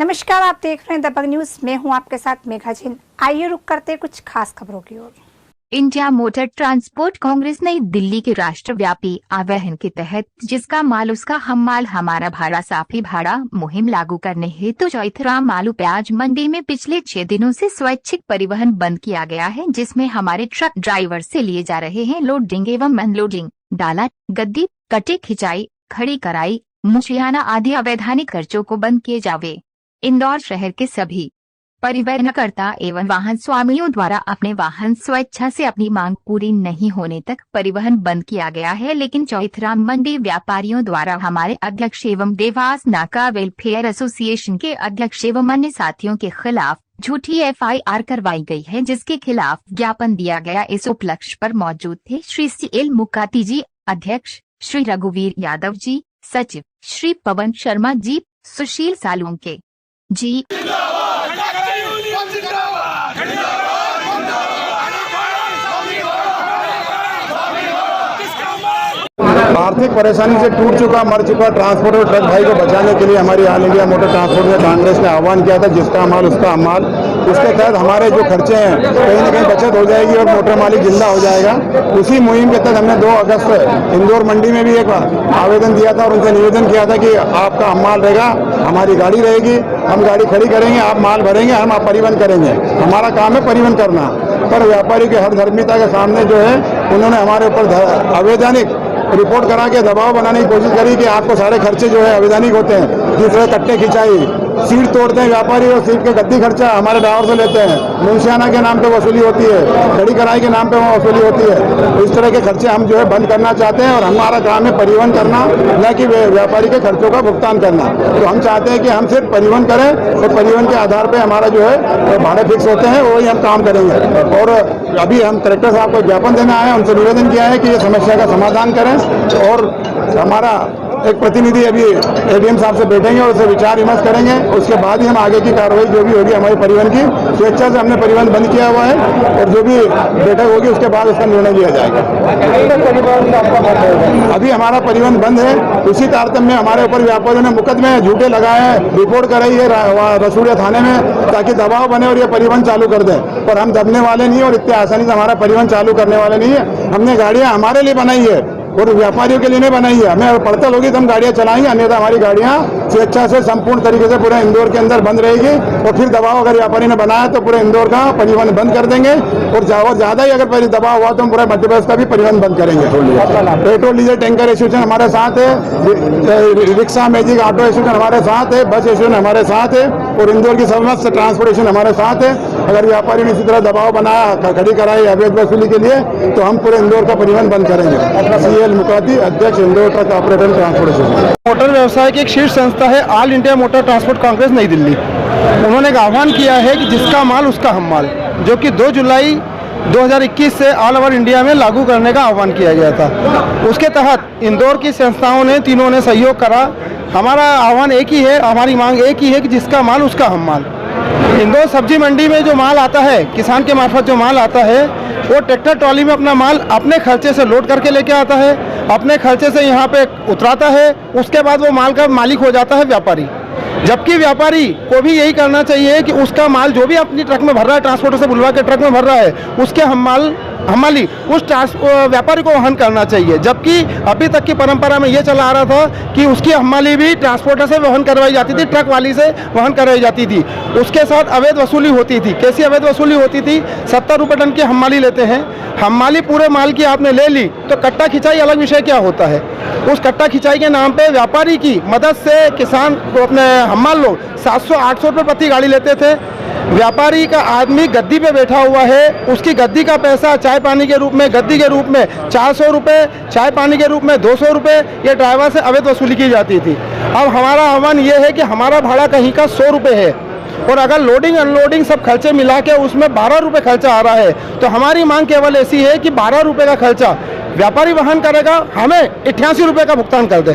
नमस्कार, आप देख रहे हैं दबंग न्यूज। मैं हूं आपके साथ मेघा जिन। आइए रुक करते कुछ खास खबरों की ओर। इंडिया मोटर ट्रांसपोर्ट कांग्रेस नई दिल्ली के राष्ट्रव्यापी आह्वान के तहत जिसका माल उसका हम माल हमारा भाड़ा साफी भाड़ा मुहिम लागू करने हेतु चौथराम आलू प्याज मंडी में पिछले 6 दिनों से स्वैच्छिक परिवहन बंद किया गया है, जिसमें हमारे ट्रक ड्राइवर से लिए जा रहे हैं लोडिंग एवं अनलोडिंग, डाला, गद्दी, कटे खिंचाई, खड़ी कराई, मुशियाना आदि अवैधानिक खर्चों को बंद किए जावे। इंदौर शहर के सभी परिवहनकर्ता एवं वाहन स्वामियों द्वारा अपने वाहन स्वेच्छा से अपनी मांग पूरी नहीं होने तक परिवहन बंद किया गया है, लेकिन चौथराम मंडी व्यापारियों द्वारा हमारे अध्यक्ष एवं देवास नाका वेलफेयर एसोसिएशन के अध्यक्ष एवं अन्य साथियों के खिलाफ झूठी FIR करवाई गई है, जिसके खिलाफ ज्ञापन दिया गया। इस उपलक्ष्य पर मौजूद थे श्री CL मुकाती जी अध्यक्ष, श्री रघुवीर यादव जी सचिव, श्री पवन शर्मा जी, सुशील सालुंके जी। आर्थिक परेशानी से टूट चुका मर चुका ट्रांसपोर्ट और ट्रक भाई को बचाने के लिए हमारी ऑल इंडिया मोटर ट्रांसपोर्ट ने कांग्रेस ने आह्वान किया था, जिसका माल उसका माल। उसके तहत हमारे जो खर्चे हैं कहीं न कहीं बचत हो जाएगी और मोटर मालिक जिंदा हो जाएगा। उसी मुहिम के तहत हमने 2 अगस्त इंदौर मंडी में भी एक आवेदन दिया था और उनसे निवेदन किया था कि आपका माल रहेगा, हमारी गाड़ी रहेगी, हम गाड़ी खड़ी करेंगे, आप माल भरेंगे, हम आप परिवहन करेंगे। हमारा काम है परिवहन करना। पर व्यापारी के हर धर्मिता के सामने जो है उन्होंने हमारे ऊपर अवैधानिक रिपोर्ट करा के दबाव बनाने की कोशिश करी कि आपको सारे खर्चे जो है अवैधानिक होते हैं। दूसरे कट्टे खिंचाई, सीट तोड़ते हैं व्यापारी और सीट के गद्दी खर्चा हमारे ड्राइवर से लेते हैं। मुंशियाना के नाम पे वसूली होती है, खड़ी कराई के नाम पे वसूली होती है। इस तरह के खर्चे हम जो है बंद करना चाहते हैं और हमारा काम है परिवहन करना, न कि व्यापारी के खर्चों का भुगतान करना। तो हम चाहते हैं कि हम सिर्फ परिवहन करें और परिवहन के आधार पर हमारा जो है भाड़े फिक्स होते हैं, वही हम काम करेंगे। और अभी हम कलेक्टर साहब को ज्ञापन देना है, उनसे निवेदन किया है कि ये समस्या का समाधान करें। और हमारा एक प्रतिनिधि अभी ADM साहब से बैठेंगे और उससे विचार विमर्श करेंगे। उसके बाद ही हम आगे की कार्रवाई जो भी होगी हमारे परिवहन की, स्वेच्छा से हमने परिवहन बंद किया हुआ है और जो भी बैठक होगी उसके बाद उसका निर्णय लिया जाएगा। अभी हमारा परिवहन बंद है। उसी तारतम्य हमारे ऊपर व्यापारियों ने मुकदमे झूठे लगाए हैं, रिपोर्ट कराई है रसूलिया थाने में, ताकि दबाव बने और ये परिवहन चालू कर दें। पर हम दबने वाले नहीं और इतने आसानी से हमारा परिवहन चालू करने वाले नहीं है। हमने गाड़ियाँ हमारे लिए बनाई है और व्यापारियों के लिए नहीं बनाई है। हमें पड़ताल होगी तो हम गाड़ियाँ चलाएंगे, अन्यथा हमारी गाड़ियाँ स्वेच्छा से संपूर्ण तरीके से पूरे इंदौर के अंदर बंद रहेगी। और फिर दबाव अगर व्यापारी ने बनाया तो पूरे इंदौर का परिवहन बंद कर देंगे। और ज़्यादा ही अगर दबाव हुआ तो हम पूरे मध्य प्रदेश का भी परिवहन बंद करेंगे। पेट्रोल डीजल टैंकर एसोसिएशन हमारे साथ है, रिक्शा मैजिक ऑटो एसोसिएशन हमारे साथ है, बस एसोसिएशन हमारे साथ है और इंदौर की समस्त ट्रांसपोर्टेशन हमारे साथ है। अगर व्यापारी ने इसी तरह दबाव बनाया खड़ी कराई अवैध वसूली के लिए तो हम पूरे इंदौर का परिवहन बंद करेंगे। CL मुकाती अध्यक्ष Indore truck operator transportation. Motor व्यवसाय की एक शीर्ष संस्था है all India motor transport Congress नई दिल्ली। उन्होंने एक आह्वान किया है कि जिसका माल उसका हम माल, जो कि 2 जुलाई 2021 से ऑल ओवर इंडिया में लागू करने का आह्वान किया गया था। उसके तहत इंदौर की संस्थाओं ने तीनों ने सहयोग करा। हमारा आह्वान एक ही है, हमारी मांग एक ही है कि जिसका माल उसका हम माल। इंदौर सब्जी मंडी में जो माल आता है, किसान के मार्फत जो माल आता है, वो ट्रैक्टर ट्रॉली में अपना माल अपने खर्चे से लोड करके लेके आता है, अपने खर्चे से यहाँ पे उतराता है। उसके बाद वो माल का मालिक हो जाता है व्यापारी। जबकि व्यापारी को भी यही करना चाहिए कि उसका माल जो भी अपनी ट्रक में भर रहा है, ट्रांसपोर्टर से बुलवा के ट्रक में भर रहा है, उसके हमाली उस व्यापारी को वहन करना चाहिए। जबकि अभी तक की परंपरा में ये चला आ रहा था कि उसकी हमाली भी ट्रांसपोर्टर से वहन करवाई जाती थी, ट्रक वाली से वहन करवाई जाती थी। उसके साथ अवैध वसूली होती थी। कैसी अवैध वसूली होती थी? 70 रुपये टन की हमाली लेते हैं। हमाली पूरे माल की आपने ले ली तो कट्टा खिंचाई अलग विषय क्या होता है। उस कट्टा खिंचाई के नाम पे व्यापारी की मदद से किसान को अपने हमाल लोग 700-800 रुपये प्रति गाड़ी लेते थे। व्यापारी का आदमी गद्दी पे बैठा हुआ है, उसकी गद्दी का पैसा चाय पानी के रूप में, गद्दी के रूप में 400 रुपये, चाय पानी के रूप में 200 रुपये, ये ड्राइवर से अवैध वसूली की जाती थी। अब हमारा आह्वान ये है कि हमारा भाड़ा कहीं का 100 रुपये है और अगर लोडिंग अनलोडिंग सब खर्चे मिला के उसमें 12 रुपये खर्चा आ रहा है, तो हमारी मांग केवल ऐसी है कि 12 रुपये का खर्चा व्यापारी वहन करेगा, हमें 88 रुपये का भुगतान कर दे।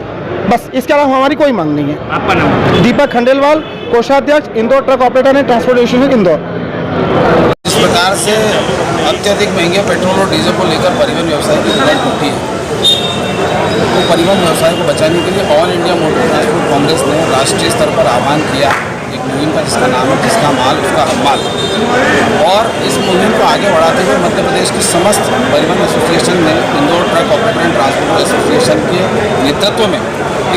बस, इसके अलावा हमारी कोई मांग नहीं है। आपका नाम? दीपक खंडेलवाल, कोषाध्यक्ष, Indore truck operator and transportation Indore. इस प्रकार से अत्यधिक महंगे पेट्रोल और डीजल को लेकर परिवहन व्यवसाय की जरूरत होती है, तो परिवहन व्यवसाय को बचाने के लिए all India motor transport Congress ने राष्ट्रीय स्तर पर आह्वान किया। एक मुहिम का जिसका नाम है जिसका माल उसका हम्माल। और इस मुहिम को आगे बढ़ाते हुए मध्य प्रदेश की समस्त परिवहन एसोसिएशन ने Indore truck operator and transporter association के नेतृत्व में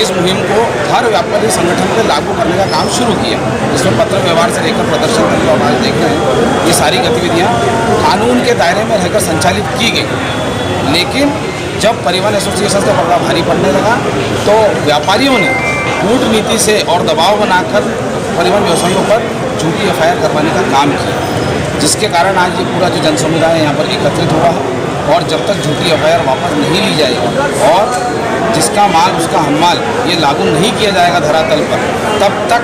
इस मुहिम को हर व्यापारी संगठन में लागू करने का काम शुरू किया, जिसमें पत्र व्यवहार से लेकर प्रदर्शन तक आप आज देख रहे हैं। ये सारी गतिविधियाँ कानून के दायरे में रहकर संचालित की गई, लेकिन जब परिवहन एसोसिएशन का पकड़ा भारी पड़ने लगा तो व्यापारियों ने कूटनीति से और दबाव बनाकर परिवहन व्यवसायियों पर झूठी एफआईआर करवाने का काम किया, जिसके कारण आज ये पूरा जो जनसमुदाय यहाँ पर एकत्रित हुआ है। और जब तक झूठी एफआईआर वापस नहीं ली जाएगी और जिसका माल उसका हम्माल ये लागू नहीं किया जाएगा धरातल पर, तब तक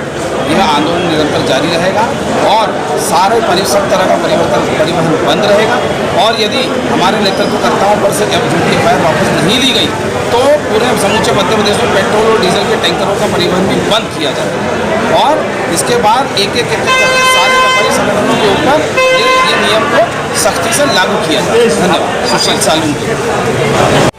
यह आंदोलन निरंतर जारी रहेगा और सारे सब तरह का परिवहन बंद रहेगा। और यदि हमारे नेतृत्वकर्ताओं पर से जब झूठी एफआईआर वापस नहीं ली गई तो पूरे समूचे मध्य प्रदेश में पेट्रोल और डीजल के टैंकरों का परिवहन भी बंद किया जाएगा। और इसके बाद एक एक करके सारे व्यापारी संगठनों के ऊपर ये नियम को सख्ती से लागू किया जाए। धन्यवाद। सुशील सालून।